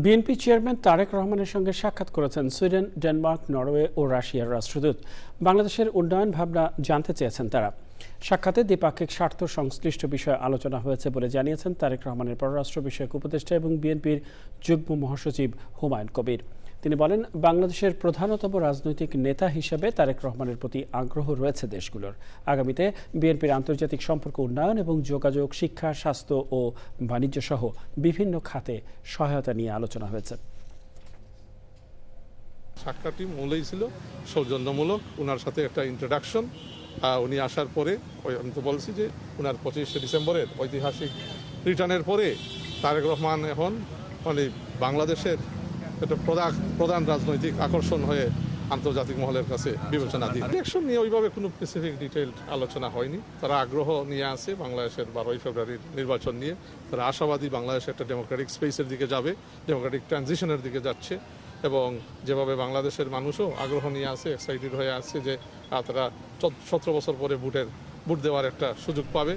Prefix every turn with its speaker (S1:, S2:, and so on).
S1: BNP chairman Tarique রহমানের সঙ্গে সাক্ষাৎ করেছেন সুইডেন, ডেনমার্ক, নরওয়ে ও রাশিয়ার রাষ্ট্রদূত। বাংলাদেশের উন্নয়ন ভাবনা জানতে চেয়েছেন তারা। সাক্ষাতে দ্বিপাক্ষিক স্বার্থ সংশ্লিষ্ট বিষয়ে আলোচনা হয়েছে বলে জানিয়েছেন তারেক রহমানের পররাষ্ট্র বিষয়ক উপদেষ্টা এবং বিএনপির যুগ্ম মহাসচিব হুমায়ুন কবির। তিনি বলেন, বাংলাদেশের প্রধানতম রাজনৈতিক নেতা হিসেবে তারেক রহমানের প্রতি আগ্রহ রয়েছে দেশগুলোর। আগামীতে বিএনপির আন্তর্জাতিক সম্পর্ক উন্নয়ন এবং যোগাযোগ, শিক্ষা, স্বাস্থ্য ও বাণিজ্য সহ বিভিন্ন খাতে সহায়তা নিয়ে আলোচনা হয়েছে।
S2: সাক্ষাৎটি মূলেই ছিল সৌজন্যমূলক, ওনার সাথে একটা ইন্ট্রোডাকশন। উনি আসার পরে আমি তো বলছি যে ওনার 25শে ডিসেম্বরের ঐতিহাসিক রিটার্নের পরে তারেক রহমান এখন মানে বাংলাদেশের একটা প্রধান রাজনৈতিক আকর্ষণ হয়ে আন্তর্জাতিক মহলের কাছে বিবেচনা দিয়ে ইলেকশন নিয়ে ওইভাবে কোনো স্পেসিফিক ডিটেইলড আলোচনা হয়নি। তারা আগ্রহ নিয়ে আছে বাংলাদেশের 12ই ফেব্রুয়ারির নির্বাচন নিয়ে। তারা আশাবাদী বাংলাদেশ একটা ডেমোক্রেটিক স্পেসের দিকে যাবে, ডেমোক্রেটিক ট্রানজিশনের দিকে যাচ্ছে, এবং যেভাবে বাংলাদেশের মানুষও আগ্রহ নিয়ে আছে, এক্সাইটেড হয়ে আছে যে তারা 17 বছর পরে ভোট দেওয়ার একটা সুযোগ পাবে।